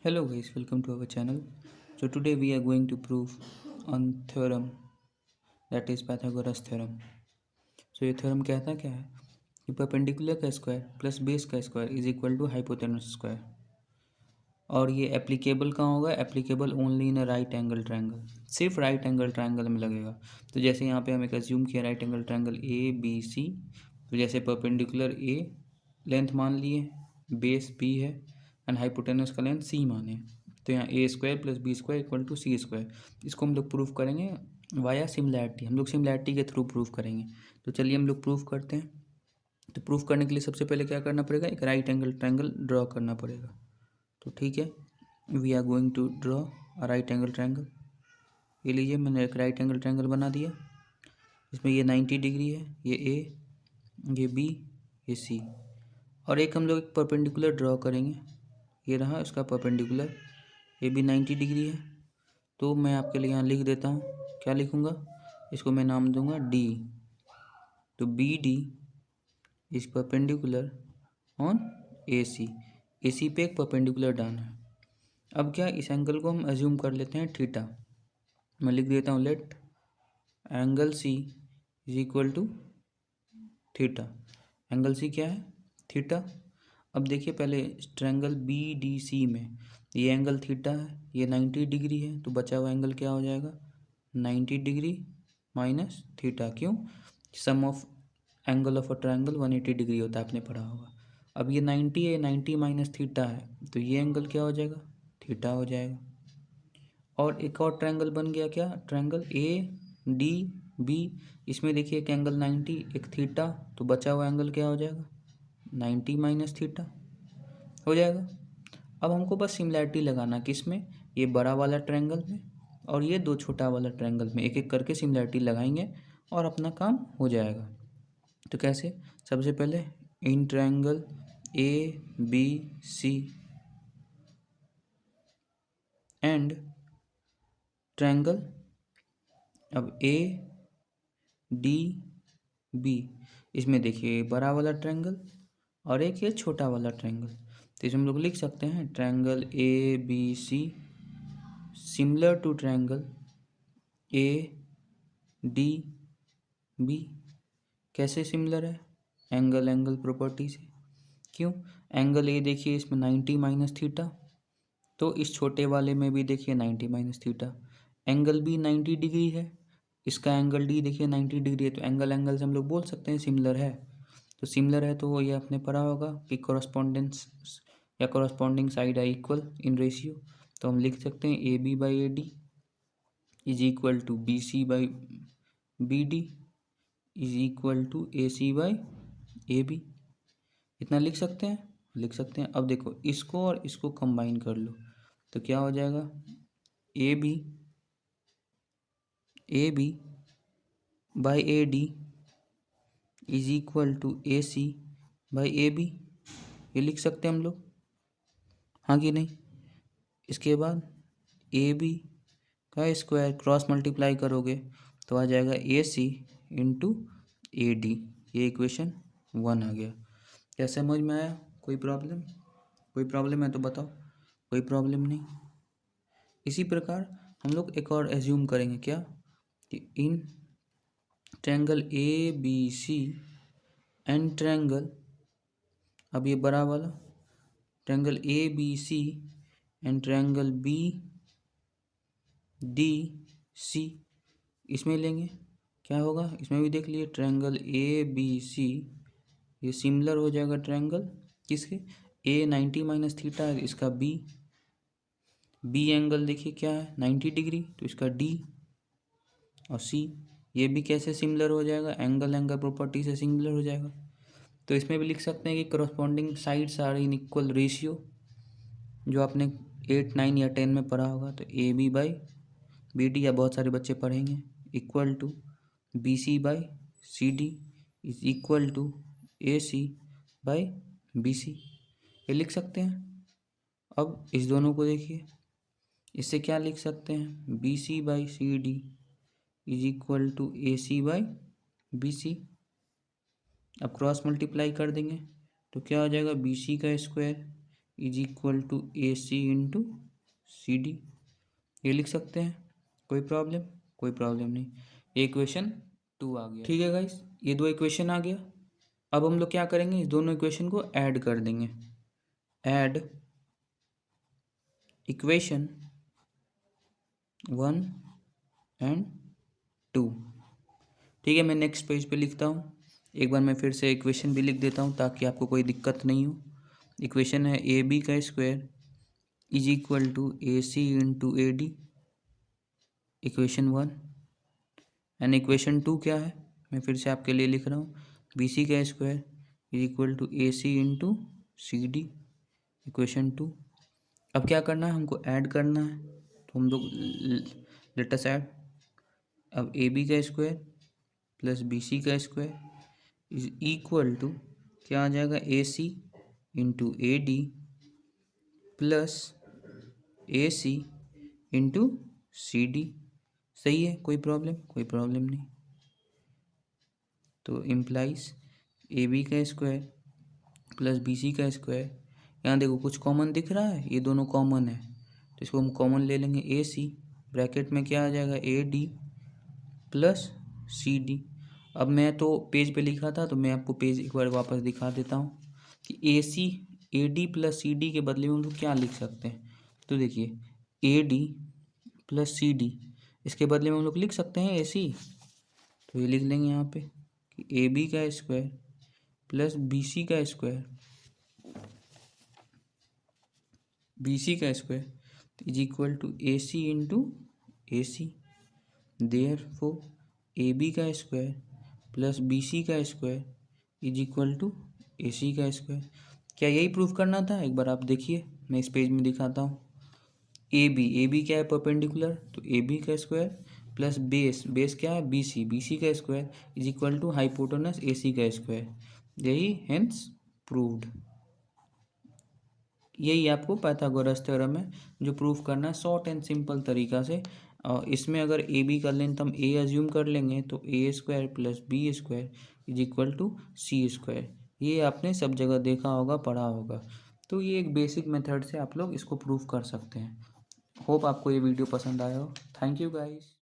Hello guys, welcome to our channel. So today we are going to prove on theorem that is Pythagoras theorem. So ये theorem कहता क्या है कि perpendicular का square plus base का square is equal to hypotenuse square. और ये applicable कहाँ होगा? Applicable only in a right angle triangle, सिर्फ राइट एंगल ट्रायंगल में लगेगा। तो जैसे यहाँ पे हम एक अज्यूम किया right angle triangle A B C, तो जैसे परपेंडिकुलर ए लेंथ मान लिए, बेस बी है एंड हाइपोटेनस का लेंथ सी माने, तो यहाँ A square plus B square equal to C square. इसको हम लोग प्रूव करेंगे वाया सिमिलैरिटी, हम लोग सिमिलैरिटी के थ्रू प्रूव करेंगे। तो चलिए हम लोग प्रूव करते हैं। तो प्रूव करने के लिए सबसे पहले क्या करना पड़ेगा? एक राइट एंगल ट्रायंगल ड्रॉ करना पड़ेगा। तो ठीक है, we are going to draw a right angle triangle. ये लीजिए, मैंने एक राइट एंगल ट्रायंगल बना दिया। इसमें ये 90 डिग्री है, ये ए, ये बी, ये सी, और एक हम लोग एक परपेंडिकुलर ड्रॉ करेंगे। ये रहा इसका परपेंडिकुलर, ये भी 90 डिग्री है। तो मैं आपके लिए यहाँ लिख देता हूँ, क्या लिखूँगा? इसको मैं नाम दूंगा डी। तो B D is perpendicular on A C. A C पे एक परपेंडिकुलर डालना है। अब क्या, इस एंगल को हम अज्यूम कर लेते हैं थीटा। मैं लिख देता हूँ let angle C is equal to theta. Angle C क्या है? थीटा। अब देखिए पहले ट्रायंगल बी डी सी में ये एंगल थीटा है, ये 90 डिग्री है, तो बचा हुआ एंगल क्या हो जाएगा? 90 डिग्री माइनस थीटा। क्यों? Sum of angle of a triangle 180 degree होता है, आपने पढ़ा होगा। अब ये 90 है, 90 माइनस थीटा है, तो ये एंगल क्या हो जाएगा? थीटा हो जाएगा। और एक और ट्रायंगल बन गया, क्या? ट्रायंगल ए डी बी, इसमें देखिए एक एंगल 90, एक थीटा, तो बचा हुआ एंगल क्या हो जाएगा? 90 माइनस थीटा हो जाएगा। अब हमको बस सिमिलैरिटी लगाना, किस में? ये बड़ा वाला ट्रायंगल में और ये दो छोटा वाला ट्रायंगल में, एक एक करके सिमिलैरिटी लगाएंगे और अपना काम हो जाएगा। तो कैसे? सबसे पहले in triangle A B C and triangle, अब ए डी बी, इसमें देखिए बड़ा वाला ट्रायंगल और एक ये छोटा वाला ट्रायंगल। तो इसमें हम लोग लिख सकते हैं triangle A B C similar to triangle A D B. कैसे सिमिलर है? एंगल एंगल प्रॉपर्टी से। क्यों? एंगल ए देखिए इसमें 90 माइनस थीटा, तो इस छोटे वाले में भी देखिए 90 माइनस थीटा। एंगल भी 90 डिग्री है, इसका एंगल डी देखिए 90 डिग्री है, तो एंगल एंगल से हम लोग बोल सकते हैं सिमिलर है। तो सिमिलर है तो ये आपने पढ़ा होगा कि कॉरस्पॉन्डेंस या कॉरस्पॉन्डिंग साइड है इक्वल इन रेशियो। तो हम लिख सकते हैं A B by A D is equal to B C by B D is equal to A C by A B. इतना लिख सकते हैं, लिख सकते हैं। अब देखो इसको और इसको कंबाइन कर लो, तो क्या हो जाएगा? A B by A D is equal to A C by A B. ये लिख सकते हैं हम लोग, हाँ कि नहीं? इसके बाद ए बी का स्क्वायर क्रॉस मल्टीप्लाई करोगे तो आ जाएगा A C into A D. ये इक्वेशन 1 आ गया। क्या समझ में आया? कोई प्रॉब्लम? कोई प्रॉब्लम है तो बताओ। कोई प्रॉब्लम नहीं। इसी प्रकार हम लोग एक और एज्यूम करेंगे, क्या? कि in triangle A B C and triangle, अब ये बड़ा वाला triangle A B C and triangle B D C, इसमें लेंगे क्या होगा? इसमें भी देख लिए ट्रायंगल ए बी सी, ये सिमिलर हो जाएगा ट्रायंगल किसके? ए 90 माइनस थीटा है, इसका बी एंगल देखिए क्या है? 90 डिग्री, तो इसका डी, और सी ये भी कैसे सिमिलर हो जाएगा? एंगल एंगल प्रॉपर्टी से सिमिलर हो जाएगा। तो इसमें भी लिख सकते हैं कि corresponding sides are in equal ratio, जो आपने 8 9 या 10 में पढ़ा होगा। तो A B by B D, या बहुत सारे बच्चे पढ़ेंगे, equal to B C by C D is equal to A C by B C. ये लिख सकते हैं। अब इस दोनों को देखिए, इससे क्या लिख सकते हैं? B C by C D is equal to A C by B C. अब क्रॉस मल्टीप्लाई कर देंगे तो क्या हो जाएगा? बी सी का square is equal to A C into C D, ये लिख सकते हैं। कोई प्रॉब्लम नहीं। इक्वेशन 2 आ गया। ठीक है गाइस, ये 2 इक्वेशन आ गया। अब हम लोग क्या करेंगे, इस दोनों इक्वेशन को ऐड कर देंगे। Add equation 1 and 2। ठीक है, मैं नेक्स्ट पेज पे लिखता हूँ। एक बार मैं फिर से इक्वेशन भी लिख देता हूँ ताकि आपको कोई दिक्कत नहीं हो। इक्वेशन है ए बी का square is equal to A C into A D, equation 1। And equation 2 क्या है, मैं फिर से आपके लिए लिख रहा हूँ, बी सी का square is equal to A C into C D, equation 2। अब क्या करना है, हमको ऐड करना है, तो हम लोग लेट अस ऐड। अब ए बी का स्क्वायर प्लस बी सी का स्क्वायर इज इक्वल टू क्या आ जाएगा, A C into A D plus A C into C D. सही है, कोई प्रॉब्लम नहीं। तो इम्प्लाइज ए बी का स्क्वायर प्लस बी सी का स्क्वायर, यहाँ देखो कुछ कॉमन दिख रहा है, ये दोनों कॉमन है तो इसको हम कॉमन ले लेंगे। ए सी ब्रैकेट में क्या आ जाएगा, A D plus C D. अब मैं तो पेज पे लिखा था तो मैं आपको पेज एक बार वापस दिखा देता हूँ कि A C A D plus C D के बदले में हम लोग क्या लिख सकते हैं। तो देखिए A D plus C D, इसके बदले में हम लोग लिख सकते हैं ए सी। तो ये लिख लेंगे यहाँ पे कि ए बी का स्क्वायर प्लस बी सी का square is equal to A C into A C. Therefore A B का स्क्वायर प्लस बी सी का square is equal to A C का स्क्वायर। क्या यही प्रूफ करना था, एक बार आप देखिए, मैं इस पेज में दिखाता हूँ। ए बी क्या है, परपेंडिकुलर, तो ए बी का स्क्वायर प्लस बेस क्या है, बी सी का square is equal to hypotenuse A C का स्क्वायर। यही हेंस प्रूव्ड। यही आपको पाइथागोरस थ्योरम है जो प्रूफ करना है शॉर्ट एंड सिंपल तरीका से। और इसमें अगर ए बी का लेंथ हम ए अज्यूम कर लेंगे तो A square plus B square is equal to C square. ये आपने सब जगह देखा होगा, पढ़ा होगा। तो ये एक बेसिक मेथड से आप लोग इसको प्रूफ कर सकते हैं। होप आपको ये वीडियो पसंद आया हो। Thank you guys.